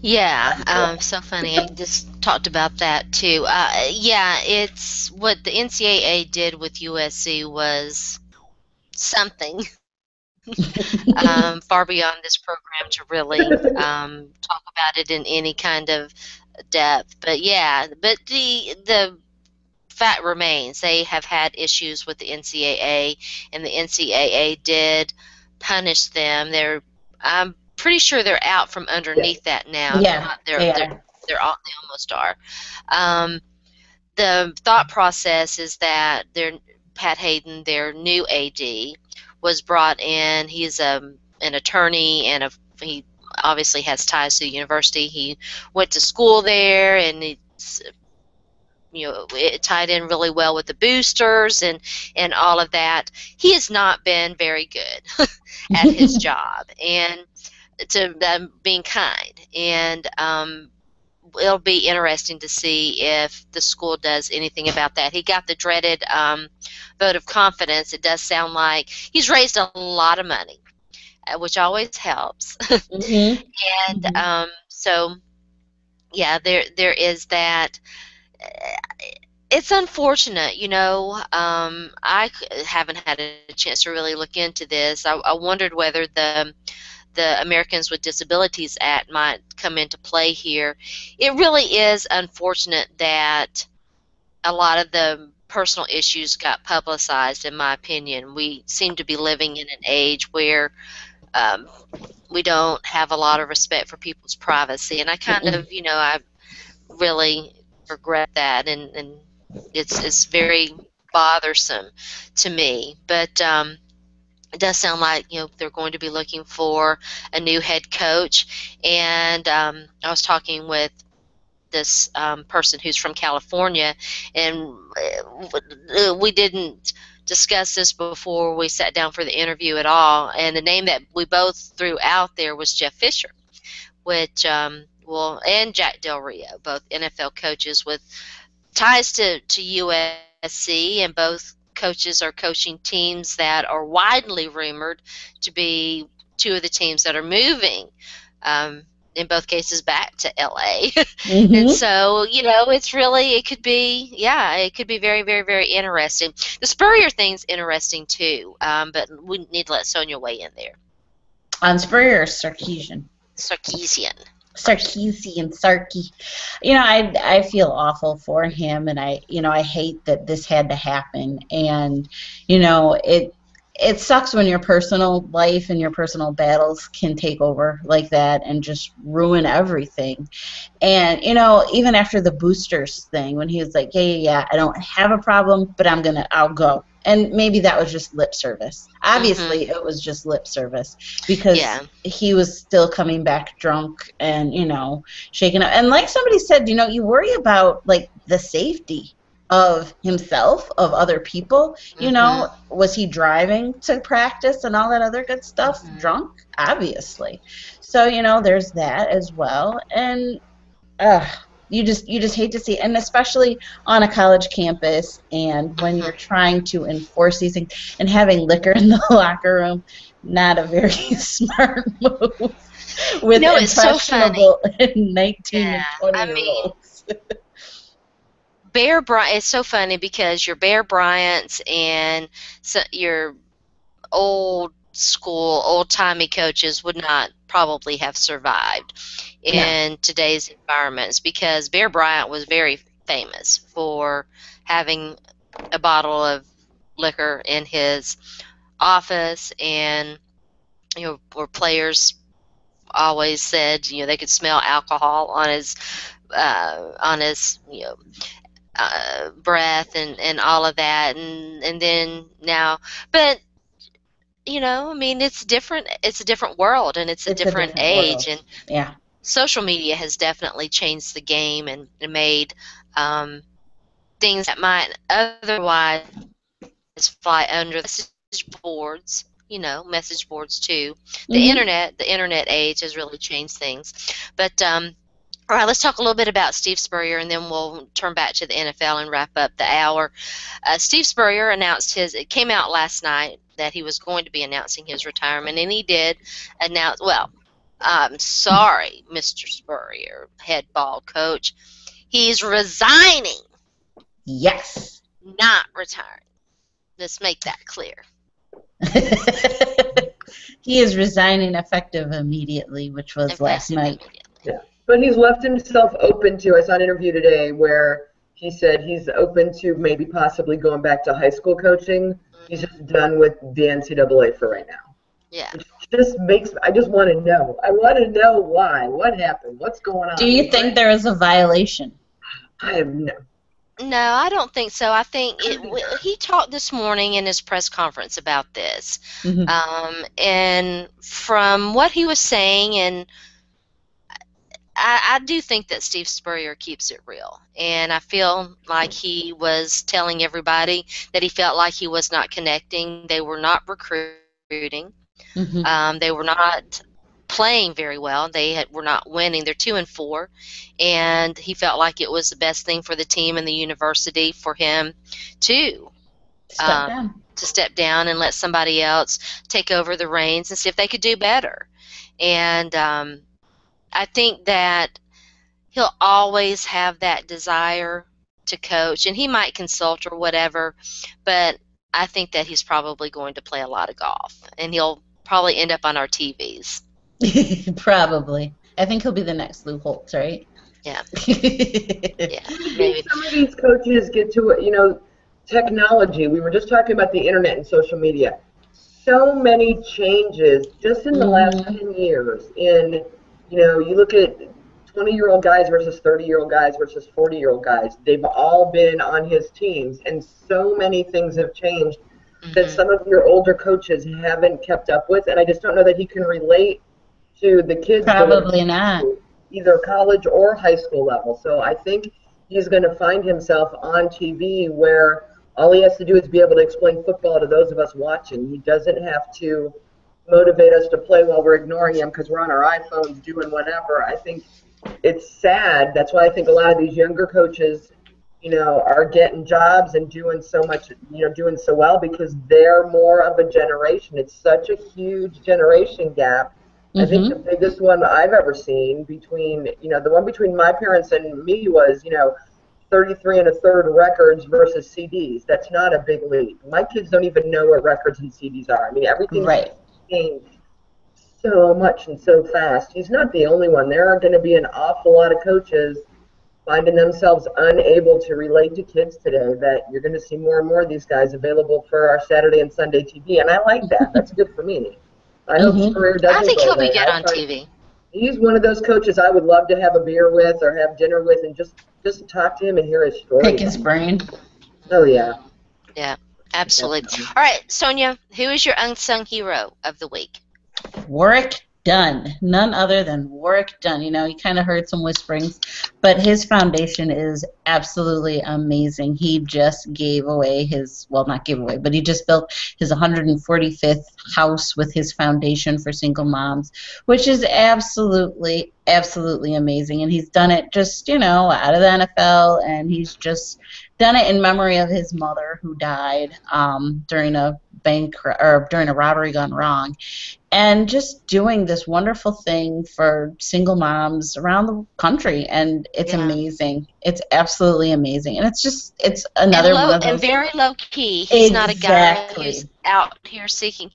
Yeah, so funny. I just talked about that too. Yeah, it's what the NCAA did with USC was something. Far beyond this program to really talk about it in any kind of depth. But yeah, but the fact remains they have had issues with the NCAA, and the NCAA did punish them. I'm pretty sure they're out from underneath that now. Yeah, they almost are. The thought process is that Pat Hayden, their new AD, was brought in. He's an attorney, and he obviously has ties to the university. He went to school there, and it tied in really well with the boosters and all of that. He has not been very good at his job, and to being kind. And it'll be interesting to see if the school does anything about that. He got the dreaded vote of confidence. It does sound like he's raised a lot of money, which always helps. Mm-hmm. And so, yeah, there is that. It's unfortunate, I haven't had a chance to really look into this. I wondered whether the Americans with Disabilities Act might come into play here. It really is unfortunate that a lot of the personal issues got publicized, in my opinion. We seem to be living in an age where we don't have a lot of respect for people's privacy, and I kind of, I really regret that, and it's very bothersome to me. But it does sound like they're going to be looking for a new head coach, and I was talking with this person who's from California, and we didn't discuss this before we sat down for the interview at all, and the name that we both threw out there was Jeff Fisher, which and Jack Del Rio, both NFL coaches with ties to USC, and both coaches are coaching teams that are widely rumored to be two of the teams that are moving, in both cases, back to LA. Mm-hmm. And so, it's really, it could be very, very, very interesting. The Spurrier thing's interesting too, but we need to let Sonja weigh in there. On Spurrier or Sarkisian? Sarky. I feel awful for him, and I hate that this had to happen. And it sucks when your personal life and your personal battles can take over like that and just ruin everything. And even after the boosters thing, when he was like, yeah, I don't have a problem, but I'll go. And maybe that was just lip service. Obviously, it was just lip service, because he was still coming back drunk and, shaking up. And like somebody said, you worry about, like, the safety of himself, of other people. Was he driving to practice and all that other good stuff drunk? Obviously. So, there's that as well. And you just hate to see, and especially on a college campus, and when you're trying to enforce these things, and having liquor in the locker room, not a very smart move with impressionable 19 and 20-year-olds. Bear Bryant, it's so funny because your Bear Bryants and your old-timey coaches would not probably have survived in today's environments, because Bear Bryant was very famous for having a bottle of liquor in his office, and where players always said they could smell alcohol on his breath and all of that, and then now, but it's different. It's a different world, and it's a different age, world. And social media has definitely changed the game and made things that might otherwise fly under the message boards. Message boards too. The internet age has really changed things. But all right, let's talk a little bit about Steve Spurrier, and then we'll turn back to the NFL and wrap up the hour. Steve Spurrier announced it came out last night that he was going to be announcing his retirement, and he did announce, I'm sorry, Mr. Spurrier, head ball coach. He's resigning. Yes. Not retiring. Let's make that clear. He is resigning effective immediately, which was last night. Yeah. But he's left himself open to, I saw an interview today where he said he's open to maybe possibly going back to high school coaching. He's just done with the NCAA for right now. Yeah. I just want to know. I want to know why. What happened? What's going on? Do you think there is a violation? I have no. No, I don't think so. I think he talked this morning in his press conference about this. And from what he was saying, and I do think that Steve Spurrier keeps it real, and I feel like he was telling everybody that he felt like he was not connecting. They were not recruiting. Hmm. They were not playing very well. Were not winning. They're 2-4, and he felt like it was the best thing for the team and the university for him to Step down. step down and let somebody else take over the reins and see if they could do better. And I think that he'll always have that desire to coach, and he might consult or whatever, but I think that he's probably going to play a lot of golf, and he'll probably end up on our TVs. Probably. I think he'll be the next Lou Holtz, right? Yeah. Yeah. Maybe some of these coaches get to it, technology. We were just talking about the internet and social media. So many changes just in the last 10 years. You look at 20-year-old guys versus 30-year-old guys versus 40-year-old guys. They've all been on his teams, and so many things have changed that some of your older coaches haven't kept up with, and I just don't know that he can relate to the kids. Probably not. Either college or high school level. So I think he's going to find himself on TV where all he has to do is be able to explain football to those of us watching. He doesn't have to motivate us to play while we're ignoring him because we're on our iPhones doing whatever. I think it's sad. That's why I think a lot of these younger coaches, are getting jobs and doing so much, doing so well because they're more of a generation. It's such a huge generation gap. I think the biggest one I've ever seen between, the one between my parents and me was, 33 1/3 records versus CDs. That's not a big leap. My kids don't even know what records and CDs are. I mean, everything's changed so much and so fast. He's not the only one. There are going to be an awful lot of coaches finding themselves unable to relate to kids today, that you're going to see more and more of these guys available for our Saturday and Sunday TV, and I like that. That's good for me. I hope Spurrier doesn't I think go he'll be away. good on TV. He's one of those coaches I would love to have a beer with or have dinner with and just talk to him and hear his story. Pick his brain. Oh, yeah. Yeah, absolutely. All right, Sonja, who is your unsung hero of the week? Warwick Dunn. None other than Warwick Dunn. You kind of heard some whisperings, but his foundation is absolutely amazing. He just gave away not gave away, but he just built his 145th house with his foundation for single moms, which is absolutely, absolutely amazing. And he's done it just, out of the NFL, and he's just done it in memory of his mother who died during a robbery gone wrong. And just doing this wonderful thing for single moms around the country, and it's amazing. It's absolutely amazing, and it's another one of those. And very low key. He's not a guy who's out here seeking.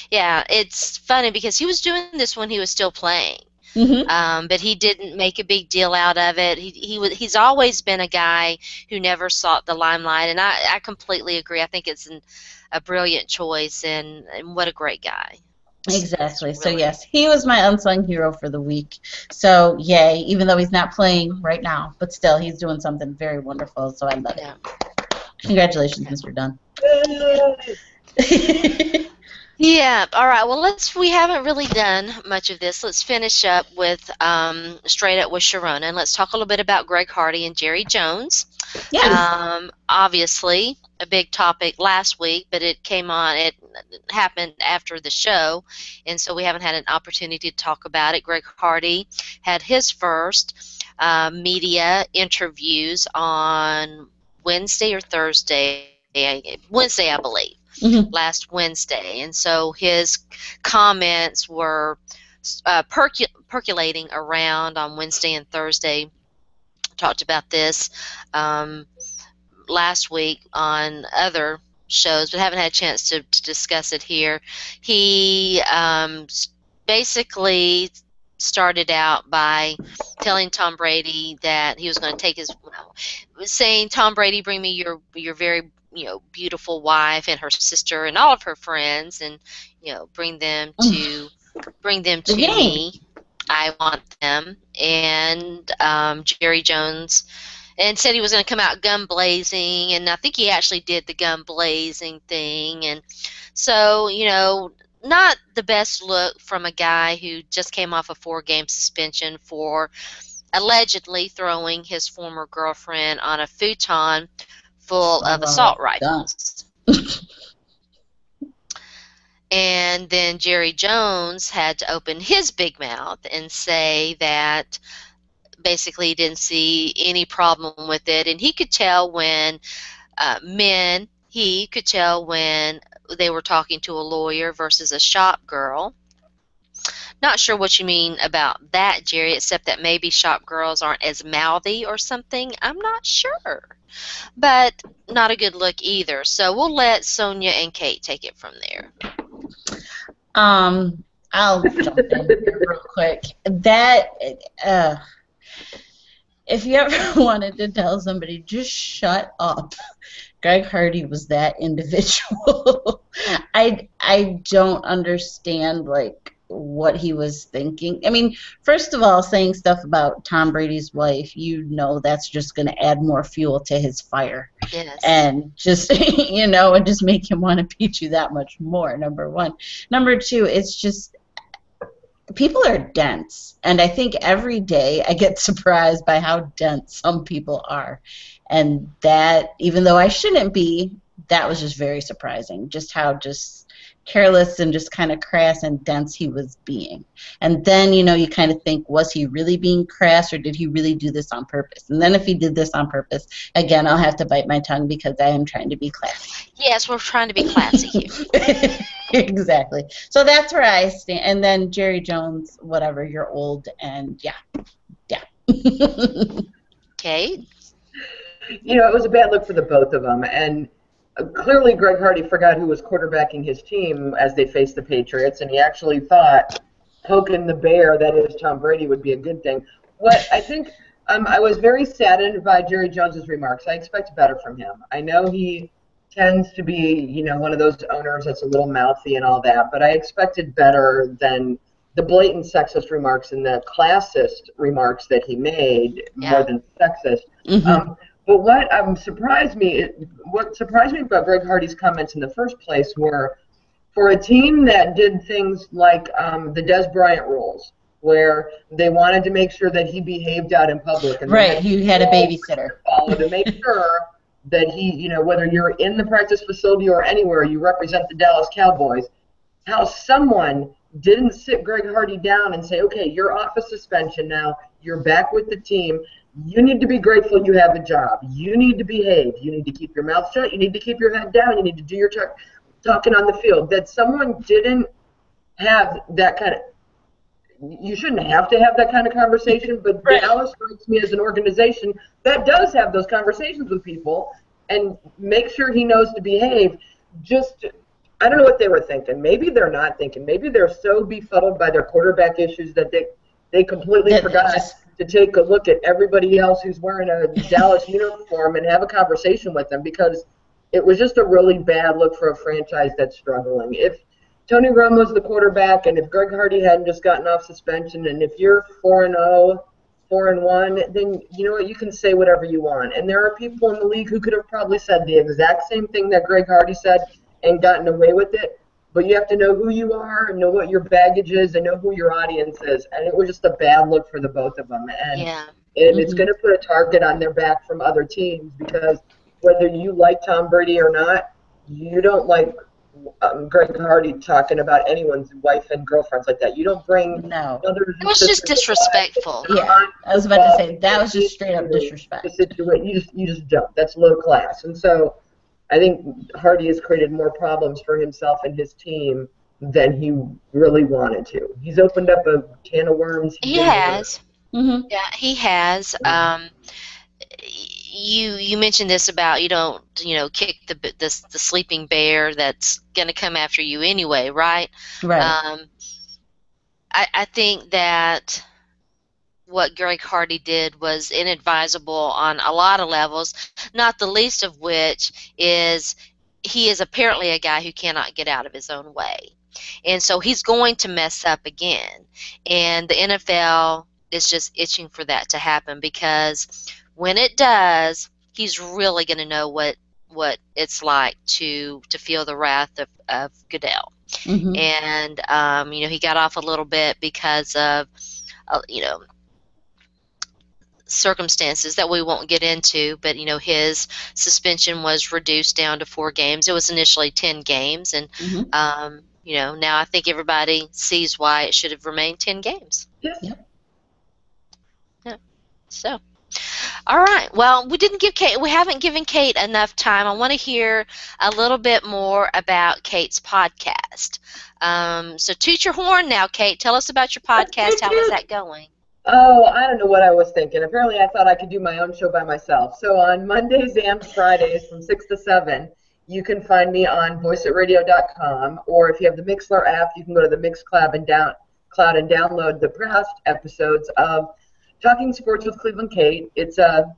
Yeah, it's funny because he was doing this when he was still playing, but he didn't make a big deal out of it. He's always been a guy who never sought the limelight, and I completely agree. I think it's a brilliant choice, and what a great guy. Exactly. So yes, he was my unsung hero for the week. So yay, even though he's not playing right now, but still he's doing something very wonderful. So I love it. Congratulations, Mr. Dunn. Yeah. All right. Well, we haven't really done much of this. Let's finish up with straight up with Sharona, and let's talk a little bit about Greg Hardy and Jerry Jones. Yes. Obviously, a big topic last week, but it happened after the show, and so we haven't had an opportunity to talk about it. Greg Hardy had his first media interviews on Wednesday or Thursday. Wednesday, I believe. Last Wednesday, and so his comments were percolating around on Wednesday and Thursday. Talked about this last week on other shows, but haven't had a chance to discuss it here. He basically started out by telling Tom Brady that he was going to take saying, Tom Brady, bring me your very beautiful wife and her sister and all of her friends, and bring them to me. I want them. And Jerry Jones, and said he was going to come out gun blazing, and I think he actually did the gun blazing thing. And so not the best look from a guy who just came off a 4-game suspension for allegedly throwing his former girlfriend on a futon full of Oh, assault rifles. And then Jerry Jones had to open his big mouth and say that basically he didn't see any problem with it, and he could tell when he could tell when they were talking to a lawyer versus a shop girl. Not sure what you mean about that, Jerry, except that maybe shop girls aren't as mouthy or something. I'm not sure. But not a good look either. So we'll let Sonja and Kate take it from there. I'll jump in here real quick. That, if you ever wanted to tell somebody, just shut up, Greg Hardy was that individual. I don't understand, like, what he was thinking. I mean, first of all, saying stuff about Tom Brady's wife, you know that's just going to add more fuel to his fire. Yes. And just, you know, and just make him want to beat you that much more, number one. Number two, it's just, people are dense. And I think every day I get surprised by how dense some people are. And that, even though I shouldn't be, that was just very surprising, just how just careless and just kind of crass and dense he was being. And then, you know, you kind of think, was he really being crass, or did he really do this on purpose? And then if he did this on purpose, again, I'll have to bite my tongue because I am trying to be classy. Yes, we're trying to be classy here. Exactly. So that's where I stand. And then Jerry Jones, whatever, you're old, and yeah. Kate? You know, it was a bad look for the both of them, and clearly Greg Hardy forgot who was quarterbacking his team as they faced the Patriots, and he actually thought poking the bear, that is Tom Brady, would be a good thing. What I think, I was very saddened by Jerry Jones's remarks. I expect better from him. I know he tends to be, you know, one of those owners that's a little mouthy and all that, but I expected better than the blatant sexist remarks and the classist remarks that he made, more than sexist. Mm-hmm. But what surprised me about Greg Hardy's comments in the first place were, for a team that did things like the Des Bryant rules, where they wanted to make sure that he behaved out in public. And right, you had a babysitter. To make sure that he, you know, whether you're in the practice facility or anywhere, you represent the Dallas Cowboys, how someone didn't sit Greg Hardy down and say, okay, you're off a suspension now, you're back with the team. You need to be grateful you have a job. You need to behave. You need to keep your mouth shut. You need to keep your head down. You need to do your talking on the field. That someone didn't have that kind of – you shouldn't have to have that kind of conversation, but Dallas strikes me as an organization that does have those conversations with people and make sure he knows to behave. Just – I don't know what they were thinking. Maybe they're not thinking. Maybe they're so befuddled by their quarterback issues that they completely forgot to take a look at everybody else who's wearing a Dallas uniform and have a conversation with them, because it was just a really bad look for a franchise that's struggling. If Tony Romo's the quarterback, and if Greg Hardy hadn't just gotten off suspension, and if you're 4-0, 4-1, then you know what, you can say whatever you want. And there are people in the league who could have probably said the exact same thing that Greg Hardy said and gotten away with it. But you have to know who you are and know what your baggage is and know who your audience is. And it was just a bad look for the both of them. And it's going to put a target on their back from other teams, because whether you like Tom Brady or not, you don't like Greg Hardy talking about anyone's wife and girlfriends like that. You don't bring It was just disrespectful. Yeah, I was about to say, that was just straight up disrespect. You just don't. That's low class. And so I think Hardy has created more problems for himself and his team than he really wanted to. He's opened up a can of worms. He has. Mm-hmm. Yeah, he has. You mentioned this about you don't kick the sleeping bear that's going to come after you anyway, right? Right. I think that what Greg Hardy did was inadvisable on a lot of levels, not the least of which is he is apparently a guy who cannot get out of his own way. And so he's going to mess up again. And the NFL is just itching for that to happen, because when it does, he's really going to know what it's like to feel the wrath of Goodell. Mm-hmm. And, he got off a little bit because of, circumstances that we won't get into, but his suspension was reduced down to 4 games. It was initially 10 games, and now I think everybody sees why it should have remained 10 games. Yes. Yep. Yeah. So, all right. Well, we haven't given Kate enough time. I want to hear a little bit more about Kate's podcast. So toot your horn now, Kate. Tell us about your podcast. How is that going? Oh, I don't know what I was thinking. Apparently, I thought I could do my own show by myself. So on Mondays and Fridays from 6 to 7, you can find me on voiceitradio.com, or if you have the Mixlr app, you can go to the Mixcloud and download the past episodes of Talking Sports with Cleveland Kate. It's a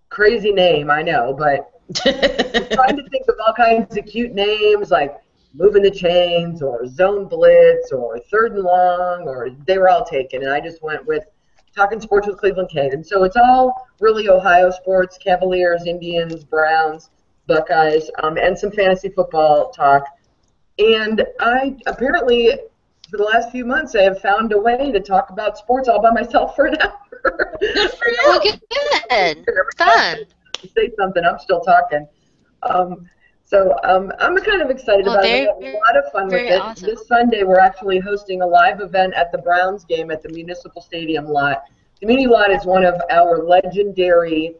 crazy name, I know, but I'm trying to think of all kinds of cute names like Moving the Chains or Zone Blitz or Third and Long, or they were all taken, and I just went with Talking Sports with Cleveland Kate. And so it's all really Ohio sports, Cavaliers, Indians, Browns, Buckeyes, and some fantasy football talk. And I apparently, for the last few months, I have found a way to talk about sports all by myself for an hour. Good for you. Well, good. Fun. Say something, I'm still talking. So I'm kind of excited about it. I had a lot of fun with it. Awesome. This Sunday, we're actually hosting a live event at the Browns game at the Municipal Stadium lot. The Muni Lot is one of our legendary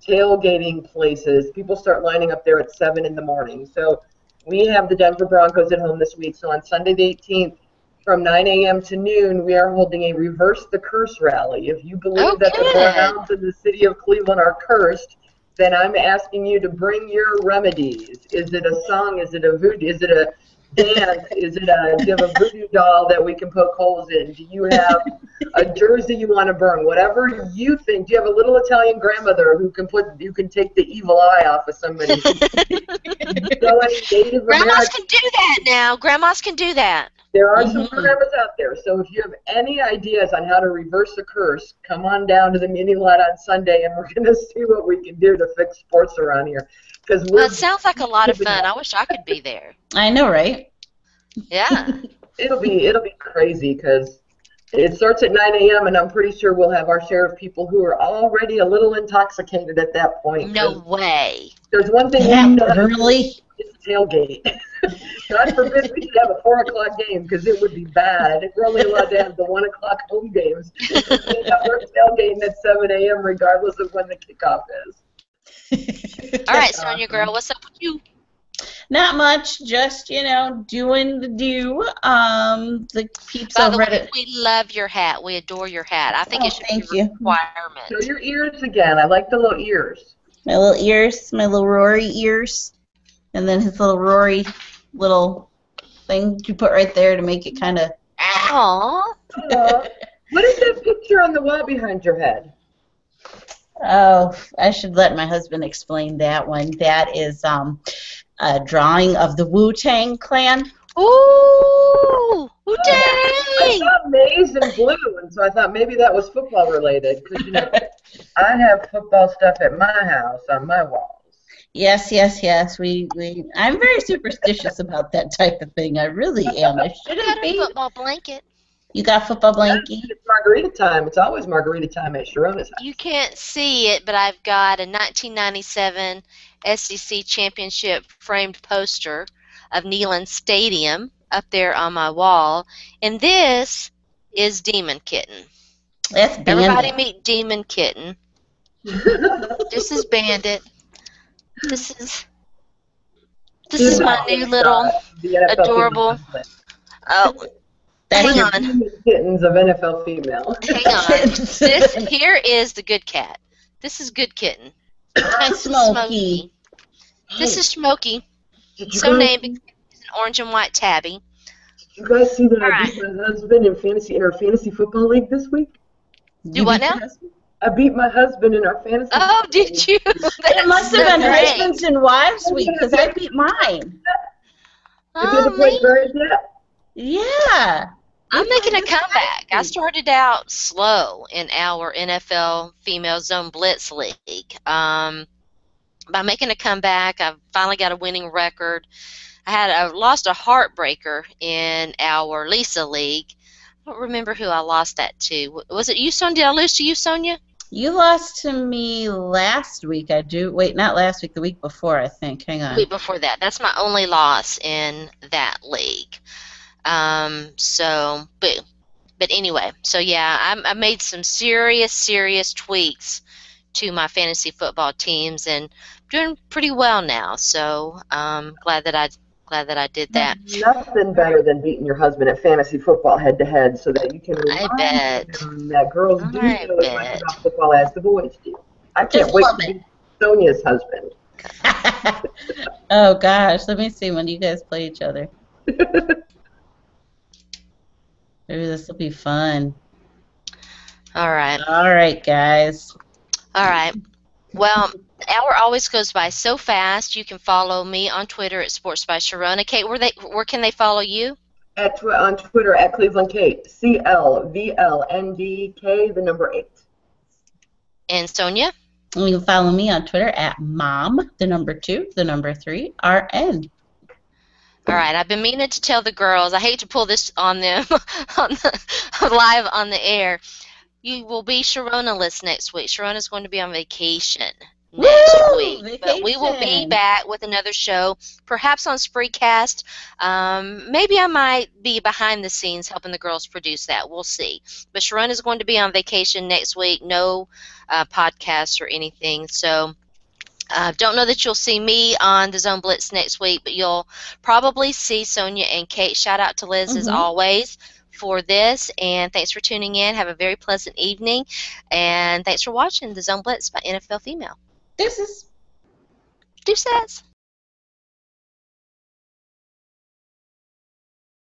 tailgating places. People start lining up there at 7 in the morning. So we have the Denver Broncos at home this week. So on Sunday the 18th, from 9 a.m. to noon, we are holding a Reverse the Curse rally. If you believe that the Browns in the city of Cleveland are cursed, then I'm asking you to bring your remedies. Is it a song? Is it a voodoo? Is it a dance? Do you have a voodoo doll that we can poke holes in? Do you have a jersey you want to burn? Whatever you think. Do you have a little Italian grandmother who can take the evil eye off of somebody? Grandmas can do that now. Grandmas can do that. There are some grandmas out there, so if you have any ideas on how to reverse the curse, come on down to the Muni Lot on Sunday, and we're going to see what we can do to fix sports around here. Well, it sounds like a lot of fun. I wish I could be there. I know, right? Yeah. It'll be crazy because it starts at 9 a.m., and I'm pretty sure we'll have our share of people who are already a little intoxicated at that point. No way. There's one thing really? It's tailgate. God forbid we should have a 4 o'clock game because it would be bad. We're only allowed to have the 1 o'clock home games. We're tailgating at 7 a.m. regardless of when the kickoff is. All right, Sonja girl, what's up with you? Not much, just, doing the do. The peeps By on the Reddit. way, we love your hat. We adore your hat. I think it should be a requirement. Show your ears again. I like the little ears. My little ears, my little Rory ears. And then his little Rory little thing you put right there to make it kind of. Aww. What is that picture on the wall behind your head? Oh, I should let my husband explain that one. That is a drawing of the Wu-Tang Clan. Ooh, Wu-Tang! I saw maize and blue, and so I thought maybe that was football related. Because I have football stuff at my house on my walls. Yes. I'm very superstitious about that type of thing. I really am. I shouldn't be. I got a football blanket. You got football blanket? It's margarita time. It's always margarita time at Sharona's house. You can't see it, but I've got a 1997 SEC championship framed poster of Neyland Stadium up there on my wall, and this is Demon Kitten. That's Bandit. Everybody meet Demon Kitten. This is Bandit. This is my new little adorable. Oh, hang on. Kittens of NFL female. Hang on. Here is the good cat. This is Good Kitten. Hi, Smokey. This is Smokey. So named because he's an orange and white tabby. Did you guys see that I beat my husband in our fantasy football league this week? Do what now? I beat my husband in our fantasy. Oh, did you? It must have been husbands and wives week because I beat mine. Yeah. I'm making a comeback. I started out slow in our NFL Female Zone Blitz League. By making a comeback, I finally got a winning record. I lost a heartbreaker in our Lisa League. I don't remember who I lost that to. Was it you, Sonja? Did I lose to you, Sonja? You lost to me last week. Wait, not last week, the week before, I think. Hang The on. week before that. That's my only loss in that league. But anyway, so yeah, I made some serious tweaks to my fantasy football teams and doing pretty well now. So glad that I did that. Nothing better than beating your husband at fantasy football head to head, so that you can I remind bet. him that girls do I know as much bet. about football as the boys do. I Just can't a wait little to bit. be Sonja's husband. Oh, gosh. Let me see when you guys play each other. Maybe this will be fun. All right. All right, guys. All right. Well, the hour always goes by so fast. You can follow me on Twitter at Sports by Sharona. Kate, where can they follow you? On Twitter at Cleveland Kate, CLVLNDK, the number 8. And Sonja? You can follow me on Twitter at mom, the number 2, the number 3, RN. All right, I've been meaning to tell the girls. I hate to pull this on them live on the air. You will be Sharona-less next week. Sharona's going to be on vacation next week. Vacation. But we will be back with another show, perhaps on Spreecast. Maybe I might be behind the scenes helping the girls produce that. We'll see. But Sharona's going to be on vacation next week. No podcast or anything. So don't know that you'll see me on the Zone Blitz next week, but you'll probably see Sonja and Kate. Shout out to Liz as always for this, and thanks for tuning in. Have a very pleasant evening, and thanks for watching the Zone Blitz by NFL Female. Deuces. Deuces.